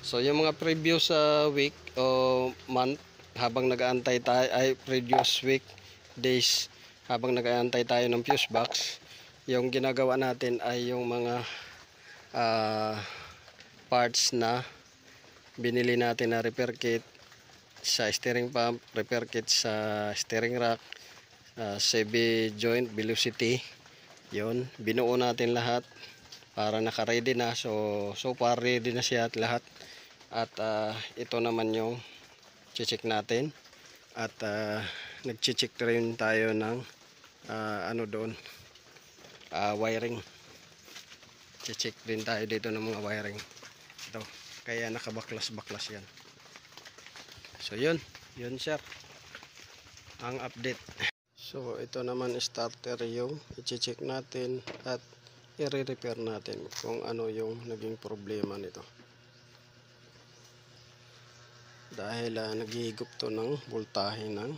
So yung mga previous week o month habang nag-aantay tayo ay previous week days habang nag-aantay tayo ng fuse box, yung ginagawa natin ay yung mga parts na binili natin na repair kit sa steering pump, repair kit sa steering rack, CV joint, velocity. Yun, binuo natin lahat para naka-ready na. So far ready na siya at lahat. At ito naman yung check natin. At nag-check rin tayo ng ano doon, wiring. Check din tayo dito ng mga wiring. Ito, kaya nakabaklas-baklas yan. So yun sir, ang update. So ito naman starter yung i-check natin at i-repair natin kung ano yung naging problema nito. Dahil naghihigop to ng voltahe ng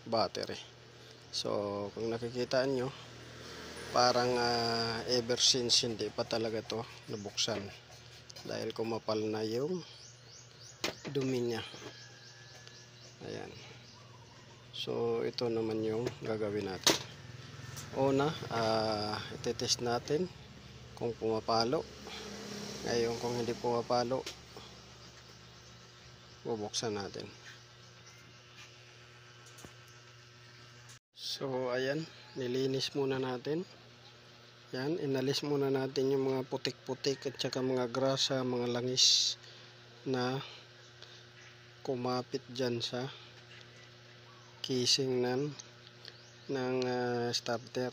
battery. So kung nakikita nyo, parang ever since hindi pa talaga to nabuksan dahil kumapal na yung dumi niya. Ayan. So ito naman yung gagawin natin. Una, itetest natin kung pumapalo. Ngayon kung hindi pumapalo, bubuksan natin. So ayan, nilinis muna natin. Yan, inalis muna natin yung mga putik-putik at saka mga grasa, mga langis na kumapit dyan sa casing ng starter.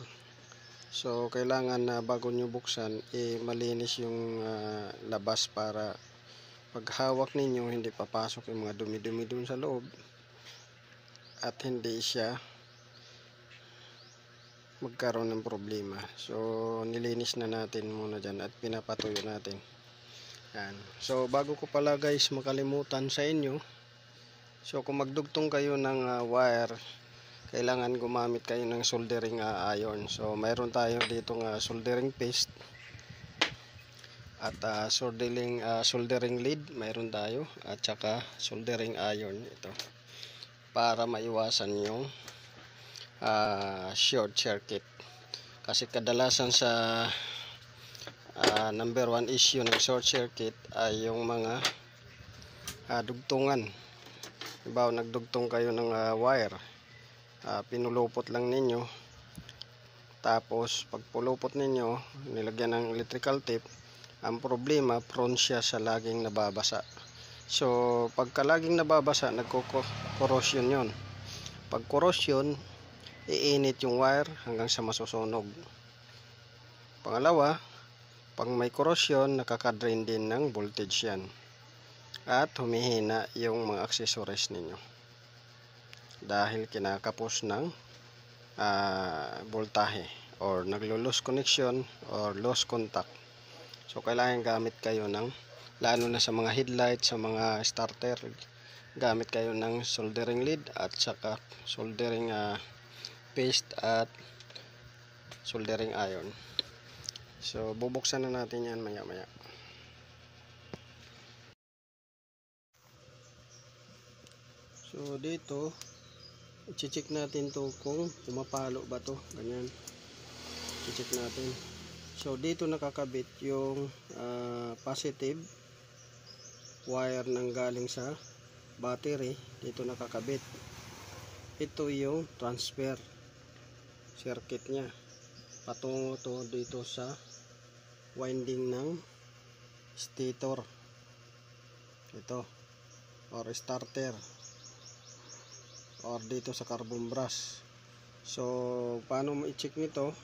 So kailangan na bago nyo buksan, malinis yung labas para pag hawak ninyo hindi papasok yung mga dumi-dumi dun sa loob at hindi siya magkaroon ng problema. So nilinis na natin muna dyan at pinapatuyo natin. Yan. So bago ko pala guys makalimutan sa inyo, so kung magdugtong kayo ng wire, kailangan gumamit kayo ng soldering iron. So mayroon tayo dito soldering paste at soldering lead mayroon tayo at saka soldering iron ito para maiwasan yung short circuit. Kasi kadalasan sa number 1 issue ng short circuit ay yung mga dugtungan. Halimbawa nagdugtong kayo ng wire, pinulupot lang ninyo, tapos pag pulupot ninyo nilagyan ng electrical tape, ang problema prone siya sa laging nababasa. So pagka laging nababasa, nagko-corrosion yon. Pag corrosion, iinit yung wire hanggang sa masusunog. Pangalawa, pag may corrosion, nakaka-drain din ng voltage yan at humihina yung mga accessories ninyo dahil kinakapos ng voltahe or naglo-lose connection or lost contact. So kailangan gamit kayo ng, lalo na sa mga headlight, sa mga starter, gamit kayo ng soldering lead at saka soldering paste at soldering iron. So bubuksan na natin yan maya maya. So dito i-check natin to kung pumapalo ba to, ganyan. I-check natin. So dito nakakabit yung positive wire nang galing sa battery, dito nakakabit. Ito yung transfer circuit nya patungo to dito sa winding ng stator, ito, or starter, or dito sa carbon brush. So paano mo i-check nito?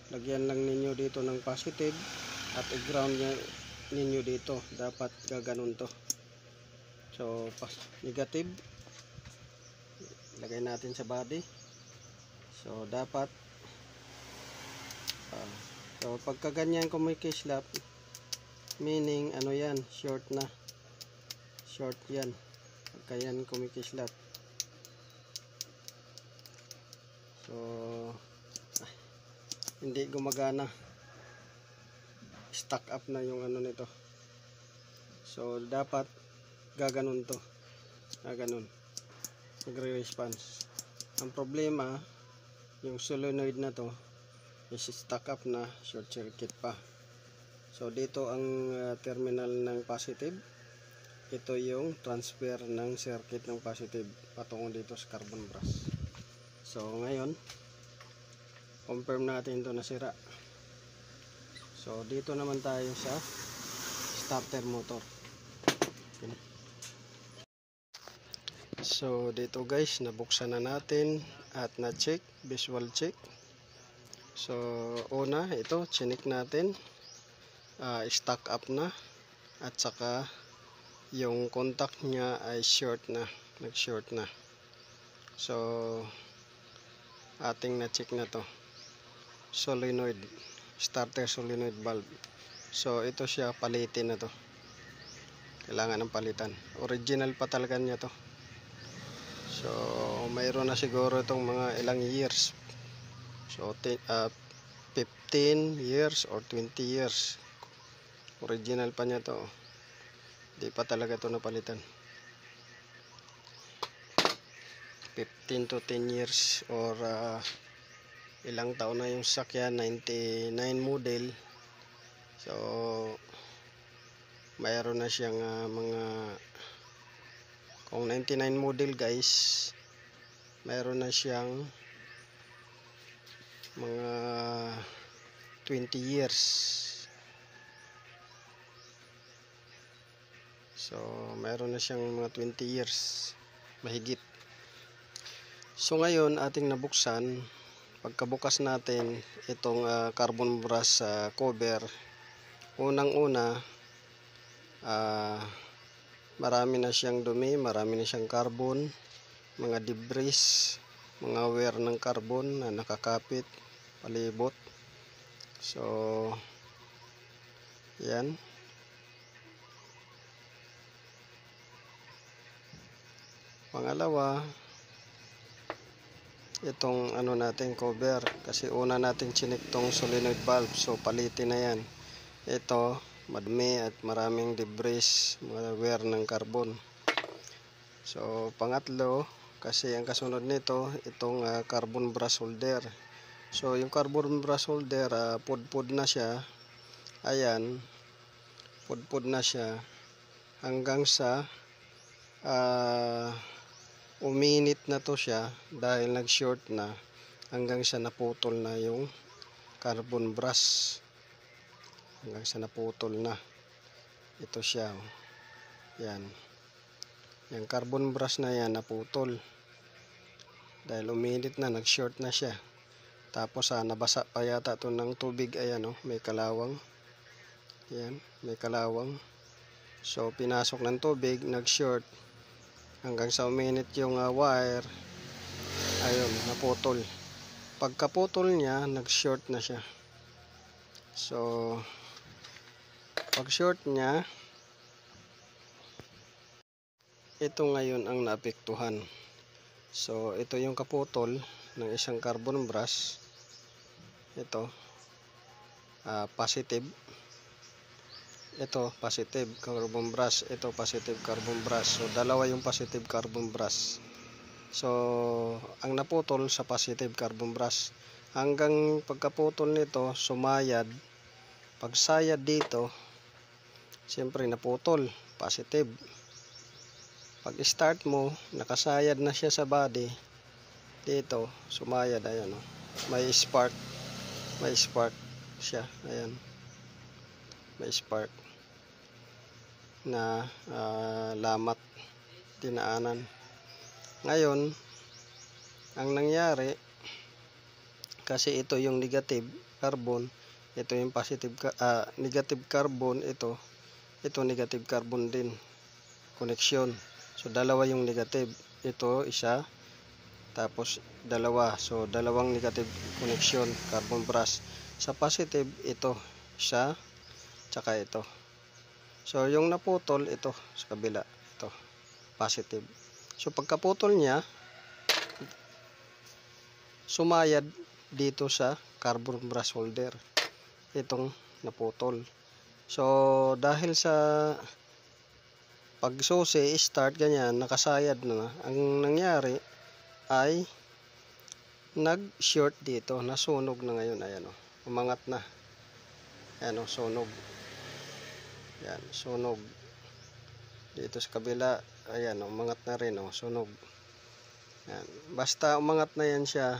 Lagyan lang ninyo dito ng positive at i-ground ninyo dito, dapat gaganon to. So negative lagay natin sa body. So dapat so pagka ganyan kung may kislap, meaning ano yan, short na, short yan pagka yan kung may kislap. So hindi gumagana, stuck up na yung ano nito. So dapat gaganon to, gaganon, magre-response. Ang problema, yung solenoid na to is stuck up na, short circuit pa. So dito ang terminal ng positive, ito yung transfer ng circuit ng positive patungo dito sa carbon brush. So ngayon confirm natin ito nasira. So dito naman tayo sa starter motor. Okay. So dito guys, nabuksan na natin at na-check, visual check. So una, ito chinik natin, stuck up na, at saka yung contact niya ay short na, nag-short na. So ating na-check na to, solenoid, starter solenoid valve. So ito siya, palitin na to, kailangan ng palitan. Original pa talaga niya to. So mayroon na siguro itong mga ilang years. So 15 years or 20 years. Original pa niya to. Di pa talaga to napalitan. 15 to 10 years or ilang taon na yung sakyan, 99 model. So mayroon na siyang mga, kung 99 model guys, mayroon na siyang mga 20 years. So mayroon na siyang mga 20 years mahigit. So ngayon ating nabuksan. Pagkabukas natin itong carbon brush cover, unang-una marami na siyang dumi, marami na siyang carbon, mga debris, mga wear ng carbon na nakakapit palibot. So yan. Pangalawa, itong ano natin cover, kasi una natin chinik tong solenoid valve, so palitin na yan. Ito madumi at maraming debris, mga wear ng carbon. So pangatlo, kasi ang kasunod nito, itong carbon brush holder. So yung carbon brush holder, pudpud na siya. Ayan, pudpud na siya hanggang sa uminit na to siya dahil nag short na, hanggang sa naputol na yung carbon brush, hanggang sa naputol na. Ito siya, yan, yung carbon brush na yan naputol dahil uminit na, nag short na siya. Tapos nabasa pa yata to ng tubig. Ayan, may kalawang, yan, may kalawang. So pinasok ng tubig, nag short, hanggang sa uminit yung wire. Ayun, naputol. Pagkaputol niya, nag short na siya. So pag short niya, ito ngayon ang naapektuhan. So ito yung kaputol ng isang carbon brush. Ito positive, ito positive carbon brush, ito positive carbon brush. So dalawa yung positive carbon brush. So ang naputol sa positive carbon brush, hanggang pagkaputol nito sumayad. Pagsayad dito, siyempre naputol, positive. Pag start mo, nakasayad na siya sa body. Dito sumayad, ayan, may spark, may spark siya, ayan, may spark na lamat, dinaanan. Ngayon ang nangyari, kasi ito yung negative carbon, ito yung positive negative carbon, ito negative carbon din, connection. So dalawa yung negative, ito isa, tapos dalawa, so dalawang negative connection carbon brush. Sa positive, ito isa, tsaka ito. So yung naputol, ito sa kabila, ito positive. So pagkaputol niya, sumayad dito sa carbon brush holder, itong naputol. So dahil sa Pag susi, start, ganyan, nakasayad na. Ang nangyari ay nag-short dito, nasunog na ngayon. Ayan o, umangat na. Ayan o, sunog. Ayan, sunog. Dito sa kabila, ayan, umangat na rin o, sunog. Ayan. Basta umangat na yan siya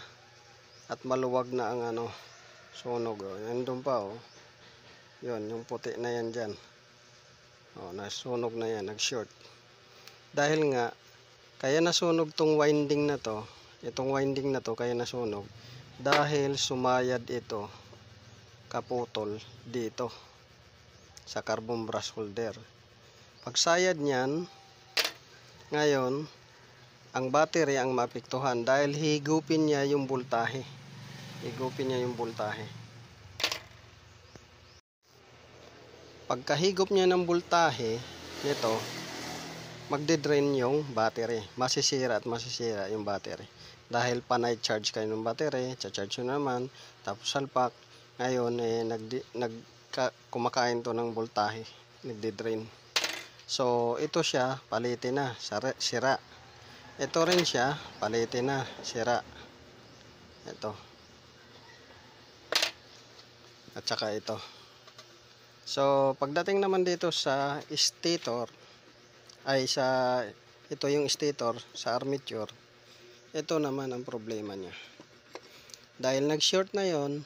at maluwag na ang ano, sunog o. Nandun pa o. Yun, yung puti na yan dyan. O, nasunog na yan, nag-short. Dahil nga, kaya nasunog tong winding na to, itong winding na to kaya nasunog dahil sumayad ito, kaputol dito sa carbon brush holder. Pagsayad niyan, ngayon ang battery ang maapektuhan dahil higupin niya yung voltahe. Pagkahigop niya ng voltahe nito, magde-drain yung battery, masisira yung battery. Dahil panay charge kayo ng battery, charge nyo naman, tapos salpak, ngayon kumakain to ng voltahe, nagde-drain. So ito siya, palitin na, sira. Ito rin siya, palitin na, sira. Ito. At saka ito. So pagdating naman dito sa stator, ito yung stator sa armature, ito naman ang problema niya. Dahil nag-short na yon,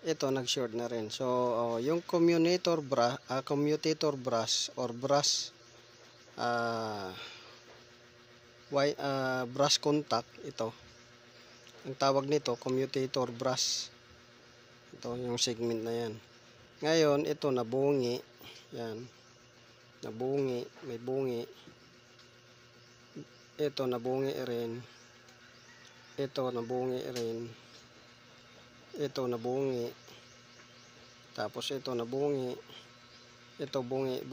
ito nag-short na rin. So yung commutator brush or brush brush contact, ito ang tawag nito, commutator brush. Ito yung segment na yan. Ngayon ito nabungi, yan, nabungi, may bungi. Ito nabungi rin. Ito nabungi rin. Ito nabungi. Tapos ito nabungi. Ito bungi.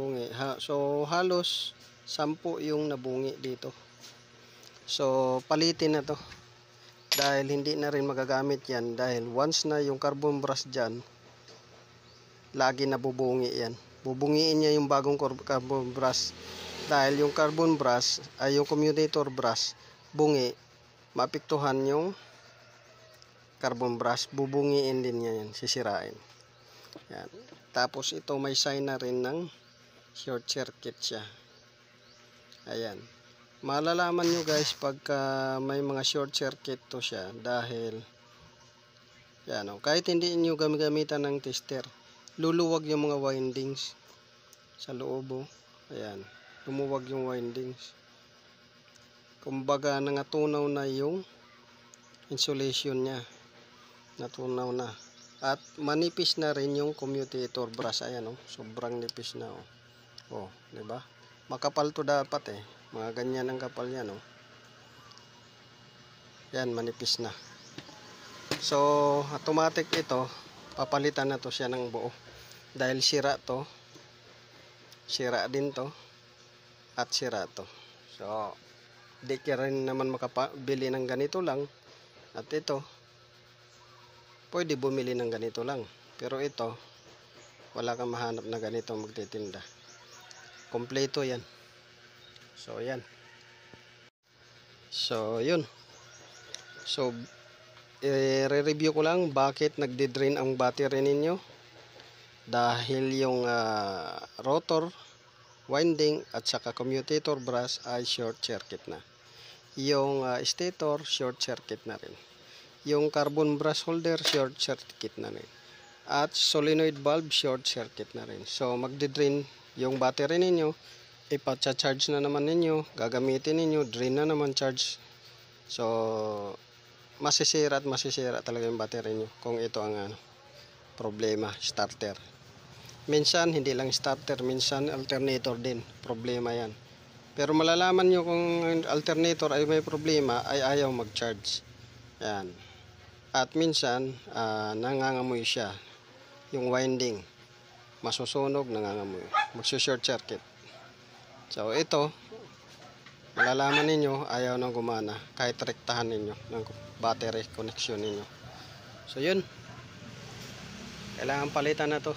So halos 10 yung nabungi dito. So palitin na to. Dahil hindi na rin magagamit yan. Dahil once na yung carbon brush dyan, lagi nabubungi yan. Bubungiin niya yung bagong carbon brush. Dahil yung carbon brush ay yung commutator brush, bungi, maapektuhan yung carbon brush, bubungiin din niya yan, sisirain. Yan. Tapos ito may sign na rin ng short circuit siya. Ayan. Malalaman nyo guys pagka may mga short circuit to siya dahil yan, kahit hindi nyo gamitan ng tester, luluwag yung mga windings sa loob. Ayan, lumuwag yung windings. Kumbaga nangatunaw na yung insulation niya, natunaw na. At manipis na rin yung commutator brush. Ayan sobrang nipis na di ba? Makapal to dapat mga ganyan ang kapal yan yan, manipis na. So automatic ito, papalitan na to siya ng buo dahil sira to, sira din to, at sira to. So di ka rin naman makabili ng ganito lang. At ito pwede bumili ng ganito lang, pero ito wala kang mahanap na ganito magtitinda. Kompleto yan. So yan. So yun. So i-review ko lang bakit nagde-drain ang battery ninyo. Dahil yung rotor winding at saka commutator brush ay short circuit na. Yung stator short circuit na rin. Yung carbon brush holder short circuit na rin. At solenoid valve short circuit na rin. So magde-drain yung battery ninyo, ipa-charge na naman ninyo, gagamitin ninyo, drain na naman charge. So masisira talaga yung battery nyo kung ito ang problema, starter. Minsan hindi lang starter, minsan alternator din problema yan. Pero malalaman nyo kung alternator ay may problema, ay ayaw mag-charge. Yan. At minsan nangangamoy siya, yung winding masusunog, nangangamoy, magsushort circuit. So ito, malalaman ninyo ayaw nang gumana kahit rektahan ninyo ng battery connection ninyo. So yun, kailangan palitan na to.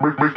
make